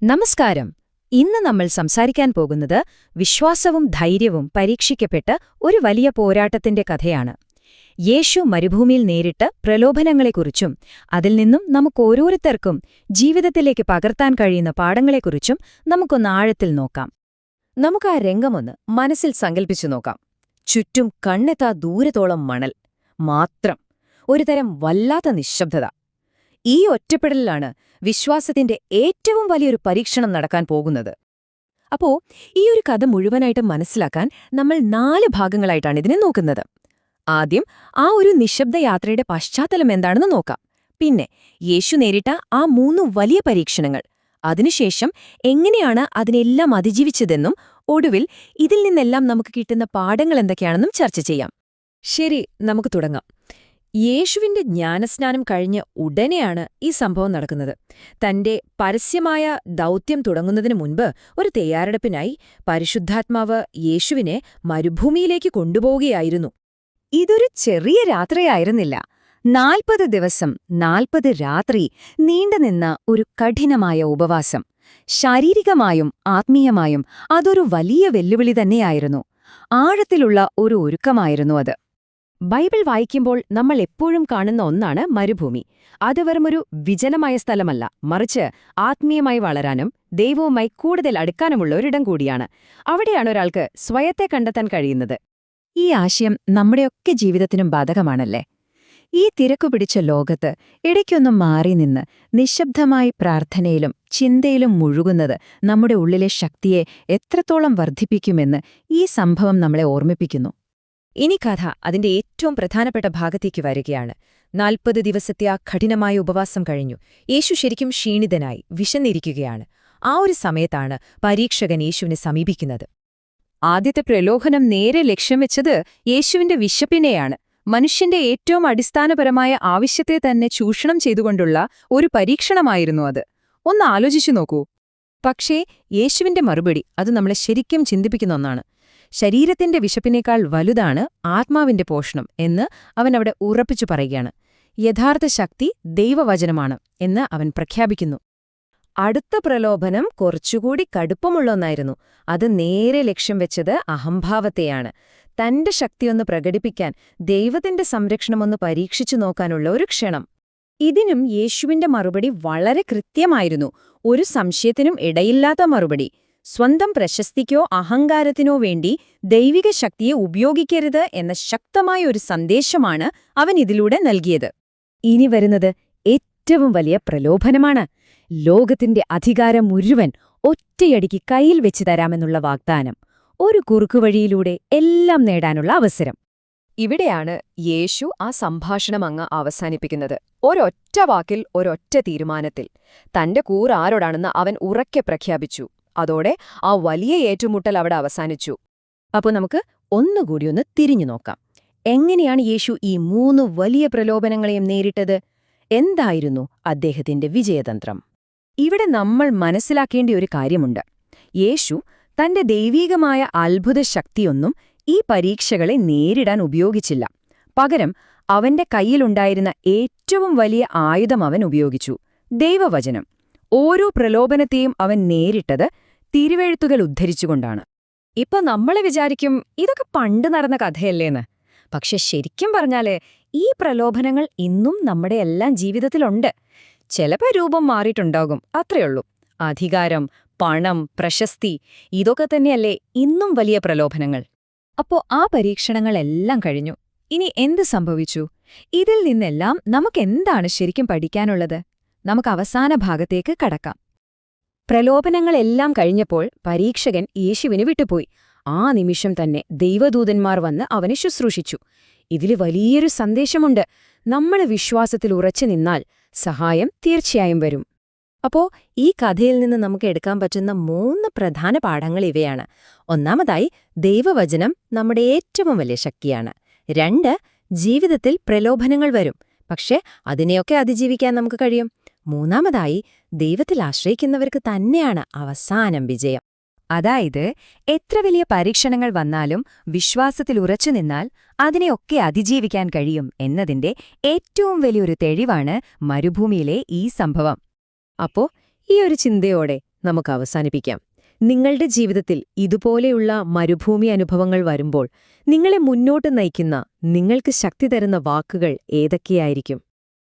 നമസ്കാരം. ഇന്ന് നമ്മൾ സംസാരിക്കാൻ പോകുന്നത് വിശ്വാസവും ധൈര്യവും പരീക്ഷിക്കപ്പെട്ട് ഒരു വലിയ പോരാട്ടത്തിന്റെ കഥയാണ്. യേശു മരുഭൂമിയിൽ നേരിട്ട് പ്രലോഭനങ്ങളെക്കുറിച്ചും അതിൽ നിന്നും നമുക്കോരോരുത്തർക്കും ജീവിതത്തിലേക്ക് പകർത്താൻ കഴിയുന്ന പാഠങ്ങളെക്കുറിച്ചും നമുക്കൊന്ന് ആഴത്തിൽ നോക്കാം. നമുക്ക് ആ രംഗമൊന്ന് മനസ്സിൽ സങ്കൽപ്പിച്ചു നോക്കാം. ചുറ്റും കണ്ണെത്താ ദൂരത്തോളം മണൽ മാത്രം, ഒരുതരം വല്ലാത്ത നിശ്ശബ്ദത. ഈ ഒറ്റപ്പെടലിലാണ് വിശ്വാസത്തിന്റെ ഏറ്റവും വലിയൊരു പരീക്ഷണം നടക്കാൻ പോകുന്നത്. അപ്പോ ഈ ഒരു കഥ മുഴുവനായിട്ട് മനസ്സിലാക്കാൻ നമ്മൾ 4 ഭാഗങ്ങളായിട്ടാണ് ഇതിനെ നോക്കുന്നത്. ആദ്യം ആ ഒരു നിശബ്ദ യാത്രയുടെ പശ്ചാത്തലം എന്താണെന്ന് നോക്കാം. പിന്നെ യേശു നേരിട്ട ആ 3 വലിയ പരീക്ഷണങ്ങൾ, അതിനുശേഷം എങ്ങനെയാണ് അതിനെല്ലാം അതിജീവിച്ചതെന്നും ഒടുവിൽ ഇതിൽ നിന്നെല്ലാം നമുക്ക് കിട്ടുന്ന പാഠങ്ങൾ എന്തൊക്കെയാണെന്നും ചർച്ച ചെയ്യാം. ശരി, നമുക്ക് തുടങ്ങാം. യേശുവിന്റെ ജ്ഞാനസ്നാനം കഴിഞ്ഞ ഉടനെയാണ് ഈ സംഭവം നടക്കുന്നത്. തന്റെ പരസ്യമായ ദൗത്യം തുടങ്ങുന്നതിനു മുൻപ് ഒരു തയ്യാറെടുപ്പിനായി പരിശുദ്ധാത്മാവ് യേശുവിനെ മരുഭൂമിയിലേക്ക് കൊണ്ടുപോവുകയായിരുന്നു. ഇതൊരു ചെറിയ രാത്രിയായിരുന്നില്ല. 40 ദിവസം 40 രാത്രി നീണ്ടുനിന്ന ഒരു കഠിനമായ ഉപവാസം. ശാരീരികമായും ആത്മീയമായും അതൊരു വലിയ വെല്ലുവിളി തന്നെയായിരുന്നു. ആഴത്തിലുള്ള ഒരു ഒരുക്കമായിരുന്നു അത്. ബൈബിൾ വായിക്കുമ്പോൾ നമ്മൾ എപ്പോഴും കാണുന്ന ഒന്നാണ് മരുഭൂമി. അത് വെറുമൊരു വിജനമായ സ്ഥലമല്ല, മറിച്ച് ആത്മീയമായി വളരാനും ദൈവവുമായി കൂടുതൽ അടുക്കാനുമുള്ള ഒരിടം കൂടിയാണ്. അവിടെയാണ് ഒരാൾക്ക് സ്വയത്തെ കണ്ടെത്താൻ കഴിയുന്നത്. ഈ ആശയം നമ്മുടെയൊക്കെ ജീവിതത്തിനും ബാധകമാണല്ലേ? ഈ തിരക്കുപിടിച്ച ലോകത്ത് ഇടയ്ക്കൊന്നും മാറി നിന്ന് നിശബ്ദമായി പ്രാർത്ഥനയിലും ചിന്തയിലും മുഴുകുന്നത് നമ്മുടെ ഉള്ളിലെ ശക്തിയെ എത്രത്തോളം വർദ്ധിപ്പിക്കുമെന്ന് ഈ സംഭവം നമ്മളെ ഓർമ്മിപ്പിക്കുന്നു. ഇനി കഥ അതിന്റെ ഏറ്റവും പ്രധാനപ്പെട്ട ഭാഗത്തേക്ക് വരികയാണ്. 40 ദിവസത്തെ ആ കഠിനമായ ഉപവാസം കഴിഞ്ഞു. യേശു ശരിക്കും ക്ഷീണിതനായി വിശന്നിരിക്കുകയാണ്. ആ ഒരു സമയത്താണ് പരീക്ഷകൻ യേശുവിനെ സമീപിക്കുന്നത്. ആദ്യത്തെ പ്രലോഭനം നേരെ ലക്ഷ്യം വെച്ചത് യേശുവിന്റെ വിശപ്പിനെയാണ്. മനുഷ്യന്റെ ഏറ്റവും അടിസ്ഥാനപരമായ ആവശ്യത്തെ തന്നെ ചൂഷണം ചെയ്തുകൊണ്ടുള്ള ഒരു പരീക്ഷണമായിരുന്നു അത്. ഒന്ന് ആലോചിച്ചു നോക്കൂ. പക്ഷേ യേശുവിന്റെ മറുപടി അത് നമ്മളെ ശരിക്കും ചിന്തിപ്പിക്കുന്ന ഒന്നാണ്. ശരീരത്തിന്റെ വിശപ്പിനേക്കാൾ വലുതാണ് ആത്മാവിന്റെ പോഷണം എന്ന് അവൻ അവിടെ ഉറപ്പിച്ചു പറയുകയാണ്. യഥാർത്ഥ ശക്തി ദൈവവചനമാണ് എന്ന് അവൻ പ്രഖ്യാപിക്കുന്നു. അടുത്ത പ്രലോഭനം കുറച്ചുകൂടി കടുപ്പമുള്ള ഒന്നായിരുന്നു. അത് നേരെ ലക്ഷ്യം വെച്ചത് അഹംഭാവത്തെയാണ്. തന്റെ ശക്തിയൊന്ന് പ്രകടിപ്പിക്കാൻ, ദൈവത്തിന്റെ സംരക്ഷണമൊന്ന് പരീക്ഷിച്ചു നോക്കാനുള്ള ഒരു ക്ഷണം. ഇതിനും യേശുവിന്റെ മറുപടി വളരെ കൃത്യമായിരുന്നു. ഒരു സംശയത്തിനും ഇടയില്ലാത്ത മറുപടി. സ്വന്തം പ്രശസ്തിക്കോ അഹങ്കാരത്തിനോ വേണ്ടി ദൈവിക ശക്തിയെ ഉപയോഗിക്കരുത് എന്ന ശക്തമായ ഒരു സന്ദേശമാണ് അവൻ ഇതിലൂടെ നൽകിയത്. ഇനി വരുന്നത് ഏറ്റവും വലിയ പ്രലോഭനമാണ്. ലോകത്തിന്റെ അധികാരം മുഴുവൻ ഒറ്റയടിക്ക് കയ്യിൽ വെച്ച് തരാമെന്നുള്ള വാഗ്ദാനം. ഒരു കുറുക്കുവഴിയിലൂടെ എല്ലാം നേടാനുള്ള അവസരം. ഇവിടെയാണ് യേശു ആ സംഭാഷണം അങ്ങ് അവസാനിപ്പിക്കുന്നത്. ഒരൊറ്റ വാക്കിൽ, ഒരൊറ്റ തീരുമാനത്തിൽ. തന്റെ കൂറാരോടാണെന്ന് അവൻ ഉറക്കെ പ്രഖ്യാപിച്ചു. അതോടെ ആ വലിയ ഏറ്റുമുട്ടൽ അവിടെ അവസാനിച്ചു. അപ്പോൾ നമുക്ക് ഒന്നുകൂടി ഒന്ന് തിരിഞ്ഞു നോക്കാം. എങ്ങനെയാണ് യേശു ഈ 3 വലിയ പ്രലോഭനങ്ങളെയും നേരിട്ടത്? എന്തായിരുന്നു അദ്ദേഹത്തിന്റെ വിജയതന്ത്രം? ഇവിടെ നമ്മൾ മനസ്സിലാക്കേണ്ട ഒരു കാര്യമുണ്ട്. യേശു തന്റെ ദൈവീകമായ അത്ഭുത ശക്തിയൊന്നും ഈ പരീക്ഷകളെ നേരിടാൻ ഉപയോഗിച്ചില്ല. പകരം അവന്റെ കയ്യിലുണ്ടായിരുന്ന ഏറ്റവും വലിയ ആയുധം അവൻ ഉപയോഗിച്ചു: ദൈവവചനം. ഓരോ പ്രലോഭനത്തെയും അവൻ നേരിട്ടത് തിരുവെഴുത്തുകൾ ഉദ്ധരിച്ചുകൊണ്ടാണ്. ഇപ്പൊ നമ്മളെ വിചാരിക്കും, ഇതൊക്കെ പണ്ട് നടന്ന കഥയല്ലേന്ന്. പക്ഷെ ശരിക്കും പറഞ്ഞാല് ഈ പ്രലോഭനങ്ങൾ ഇന്നും നമ്മുടെ എല്ലാം ജീവിതത്തിലുണ്ട്. ചിലപ്പോൾ രൂപം മാറിയിട്ടുണ്ടാകും, അത്രയുള്ളൂ. അധികാരം, പണം, പ്രശസ്തി, ഇതൊക്കെ തന്നെയല്ലേ ഇന്നും വലിയ പ്രലോഭനങ്ങൾ. അപ്പോ ആ പരീക്ഷണങ്ങളെല്ലാം കഴിഞ്ഞു. ഇനി എന്ത് സംഭവിച്ചു? ഇതിൽ നിന്നെല്ലാം നമുക്കെന്താണ് ശരിക്കും പഠിക്കാനുള്ളത്? നമുക്ക് അവസാന ഭാഗത്തേക്ക് കടക്കാം. പ്രലോഭനങ്ങളെല്ലാം കഴിഞ്ഞപ്പോൾ പരീക്ഷകൻ യേശുവിന് വിട്ടുപോയി. ആ നിമിഷം തന്നെ ദൈവദൂതന്മാർ വന്ന് അവനെ ശുശ്രൂഷിച്ചു. ഇതില് വലിയൊരു സന്ദേശമുണ്ട്. നമ്മൾ വിശ്വാസത്തിൽ ഉറച്ചു നിന്നാൽ സഹായം തീർച്ചയായും വരും. അപ്പോ ഈ കഥയിൽ നിന്ന് നമുക്ക് എടുക്കാൻ പറ്റുന്ന 3 പ്രധാന പാഠങ്ങൾ ഇവയാണ്. ഒന്നാമതായി, ദൈവവചനം നമ്മുടെ ഏറ്റവും വലിയ ശക്തിയാണ്. 2, ജീവിതത്തിൽ പ്രലോഭനങ്ങൾ വരും, പക്ഷേ അതിനെയൊക്കെ അതിജീവിക്കാൻ നമുക്ക് കഴിയും. മൂന്നാമതായി, ദൈവത്തിൽ ആശ്രയിക്കുന്നവർക്ക് തന്നെയാണ് അവസാനം വിജയം. അതായത്, എത്ര വലിയ പരീക്ഷണങ്ങൾ വന്നാലും വിശ്വാസത്തിൽ ഉറച്ചു നിന്നാൽ അതിനെയൊക്കെ അതിജീവിക്കാൻ കഴിയും എന്നതിന്റെ ഏറ്റവും വലിയൊരു തെളിവാണ് മരുഭൂമിയിലെ ഈ സംഭവം. അപ്പോ ഈ ഒരു ചിന്തയോടെ നമുക്ക് അവസാനിപ്പിക്കാം. നിങ്ങളുടെ ജീവിതത്തിൽ ഇതുപോലെയുള്ള മരുഭൂമി അനുഭവങ്ങൾ വരുമ്പോൾ നിങ്ങളെ മുന്നോട്ട് നയിക്കുന്ന, നിങ്ങൾക്ക് ശക്തി തരുന്ന വാക്കുകൾ ഏതൊക്കെയായിരിക്കും?